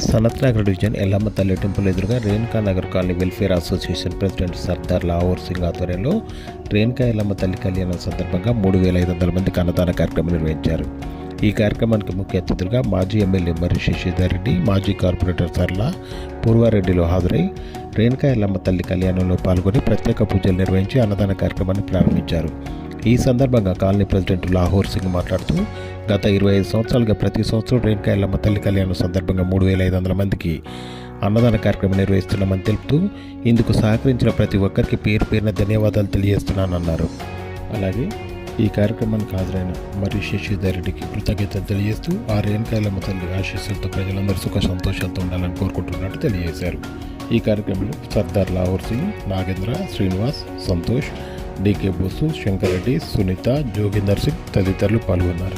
Sanath Nagar division Yellamma తల్లి temple ఎదురుగా Renuka Nagar colony welfare association president Sardar Lahore Singh ఆధ్వర్యంలో రేణుకా ఎల్లమ్మ తల్లి కళ్యాణం సందర్భంగా 3500 మందికి అన్నదాన కార్యక్రమం నిర్వహించారు. ఈ కార్యక్రమానికి ముఖ్య అతిథులుగా మాజీ ఎమ్మెల్యే మర్రి శశిధర్ రెడ్డి, మాజీ కార్పొరేటర్ సర్ల పూర్వారెడ్డిలో హాజరై రేణుకా ఎల్లమ్మ తల్లి కళ్యాణంలో పాల్గొని ప్రత్యేక పూజలు నిర్వహించి అన్నదాన కార్యక్రమాన్ని ప్రారంభించారు. ఈ సందర్భంగా కాలనీ ప్రెసిడెంట్ లాహోర్ సింగ్ మాట్లాడుతూ గత 25 సంవత్సరాలుగా ప్రతి సంవత్సరం రేణుకా ఎల్లమ్మ తల్లి కళ్యాణం సందర్భంగా 3500 మందికి అన్నదాన కార్యక్రమం నిర్వహిస్తున్నామని తెలుపుతూ ఇందుకు సహకరించిన ప్రతి ఒక్కరికి పేరు పేరున ధన్యవాదాలు తెలియజేస్తున్నానన్నారు. అలాగే ఈ కార్యక్రమానికి హాజరైన మర్రి శశిధర్ రెడ్డికి కృతజ్ఞతలు తెలియజేస్తూ ఆ రేణుకా ఎల్లమ్మ తల్లి ఆశీస్సులతో ప్రజలందరూ సుఖ సంతోషాలతో ఉండాలని కోరుకుంటున్నట్టు తెలియజేశారు. ఈ కార్యక్రమంలో సర్దార్ లాహోర్ సింగ్, నాగేంద్ర, శ్రీనివాస్, సంతోష్, డికే బోసు, శంకర్ రెడ్డి, సునీత, జోగిందర్ సింగ్ తదితరులు పాల్గొన్నారు.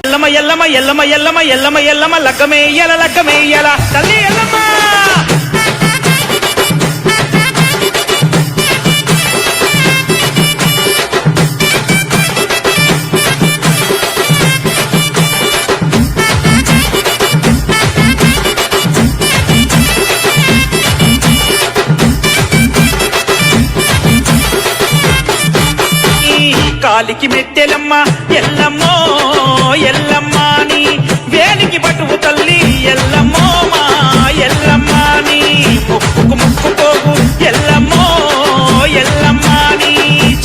కాలికి మెట్టెలమ్మ ఎల్లమ్మో ఎల్లమ్మాని, వేలికి పటువు తల్లి ఎల్లమ్మో మా ఎల్లమ్మాని, ముక్కుకు ముక్కుపోగు ఎల్లమ్మో ఎల్లమ్మాని,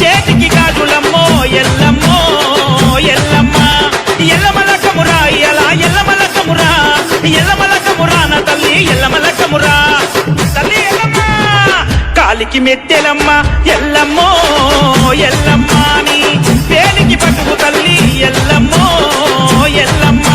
చేతికి గాజులమ్మో ఎల్లమ్మో ఎల్లమ్మ, ఎల్లమలకమురా ఎలా ఎల్లమలకమురా, ఎల్లమలకమురా నా తల్లి ఎల్లమలకమురా తల్లి ఎల్లమ్మ, కాలికి మెట్టెలమ్మ ఎల్లమ్మో ఎల్లమ్మాని, వేలికి పట్టుకు తల్లి ఎల్లమ్మో ఎల్లమ్మ.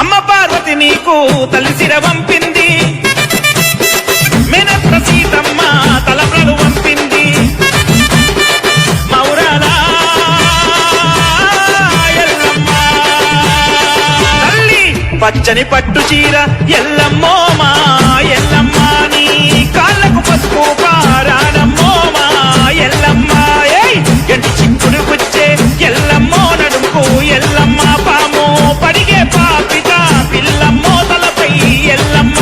అమ్మ పార్వతి నీకు తల్లి సిర వంపింది, మేనత్త సీతమ్మ తలబ్రలు వంపింది, పచ్చని పట్టు చీర ఎల్లమ్మో మా ఎల్లమ్మాని, కాళ్ళకు పసుపు పారానమ్మో మా ఎల్లమ్మ, ఎంటి చిక్కుడు పుచ్చే ఎల్లమ్మో నడుముకు ఎల్లమ్మ, పాము పడిగే పాపిత పిల్లమ్మో తలపై ఎల్లమ్మ,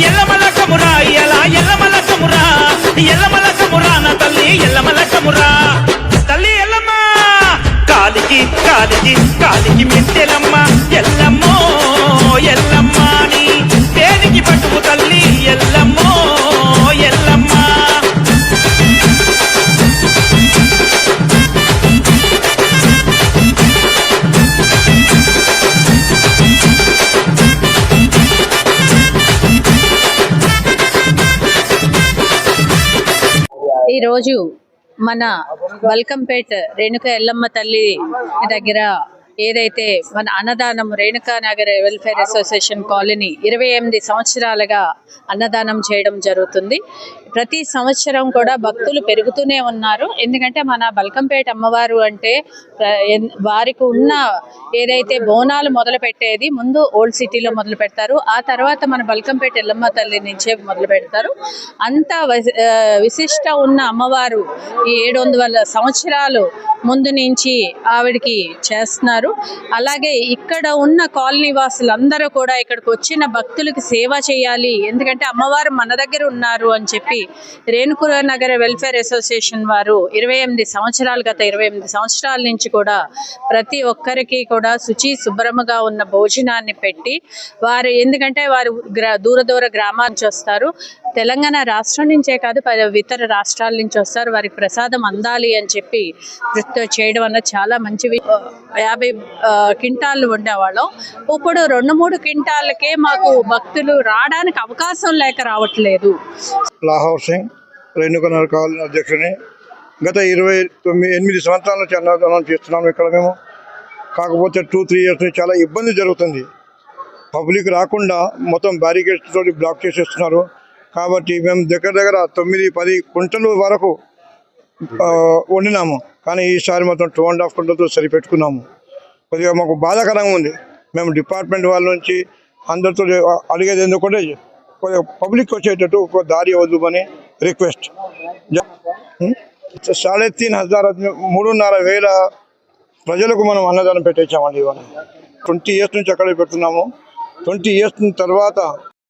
ఎల్లమలకమురా ఎలా ఎల్లమలకమురా, ఎల్లమలకమురా నా తల్లి ఎల్లమలకమురా తల్లి ఎల్లమ్మ, కాలికి కాలికి కాలికి మెట్టెలమ్మ ఎల్లమ్మో ఎల్లమ్మాని, వేలికి పట్టుకు తల్లి ఎల్లమ్మో ఎల్లమ్మ. ఈరోజు మన బల్కంపేట్ రేణుకా ఎల్లమ్మ తల్లి దగ్గర ఏదైతే మన అన్నదానం Renuka Nagar welfare association colony 28 సంవత్సరాలుగా అన్నదానం చేయడం జరుగుతుంది. ప్రతి సంవత్సరం కూడా భక్తులు పెరుగుతూనే ఉన్నారు. ఎందుకంటే మన బల్కంపేట అమ్మవారు అంటే వారికి ఉన్న ఏదైతే బోనాలు మొదలు పెట్టేది ముందు ఓల్డ్ సిటీలో మొదలు పెడతారు, ఆ తర్వాత మన బల్కంపేట ఎల్లమ్మ తల్లి నుంచే మొదలు పెడతారు. అంత విశిష్ట ఉన్న అమ్మవారు ఈ 700 సంవత్సరాలు ముందు నుంచి ఆవిడికి చేస్తున్నారు. అలాగే ఇక్కడ ఉన్న కాలనీ వాసులందరూ కూడా ఇక్కడికి వచ్చిన భక్తులకి సేవ చేయాలి, ఎందుకంటే అమ్మవారు మన దగ్గర ఉన్నారు అని చెప్పి రేణుకా నగర్ వెల్ఫేర్ అసోసియేషన్ వారు 28 సంవత్సరాలు గత 28 సంవత్సరాల నుంచి కూడా ప్రతి ఒక్కరికి కూడా శుచి శుభ్రముగా ఉన్న భోజనాన్ని పెట్టి వారు, ఎందుకంటే వారు దూర దూర గ్రామాల నుంచి వస్తారు, తెలంగాణ రాష్ట్రం నుంచే కాదు ఇతర రాష్ట్రాల నుంచి వస్తారు, వారికి ప్రసాదం అందాలి అని చెప్పి చేయడం వల్ల చాలా మంచివి. 50 క్వింటాళ్ళు ఉండేవాళ్ళం, ఇప్పుడు 2-3 క్వింటాళ్ళకే మాకు భక్తులు రావడానికి అవకాశం లేక రావట్లేదు. లాహోర్ సింగ్, రేణుకా నగర్ కాలనీ అధ్యక్షుని. గత 28 సంవత్సరాల నుంచి అన్నదానం చేస్తున్నాము ఇక్కడ మేము. కాకపోతే 2-3 ఇయర్స్ నుంచి చాలా ఇబ్బంది జరుగుతుంది. పబ్లిక్ రాకుండా మొత్తం బ్యారికేడ్స్ తోటి బ్లాక్ చేసేస్తున్నారు. కాబట్టి మేము దగ్గర 9-10 క్వింటల్ వరకు వండినాము, కానీ ఈసారి మొత్తం 2.5 క్వింటల్తో సరిపెట్టుకున్నాము. కొద్దిగా మాకు బాధాకరంగా ఉంది. మేము డిపార్ట్మెంట్ వాళ్ళ నుంచి అందరితో అడిగేది ఎందుకంటే కొద్దిగా పబ్లిక్ వచ్చేటట్టు ఒక దారి వద్దుమని रिक्वेस्ट 3,500 3,500 ప్రజలకు మనం అన్నదానం పెట్టేసామండి ఇవాళ 20 ఇయర్స్ నుంచి అక్కడే పెడుతున్నాము 20 ఇయర్స్ తర్వాత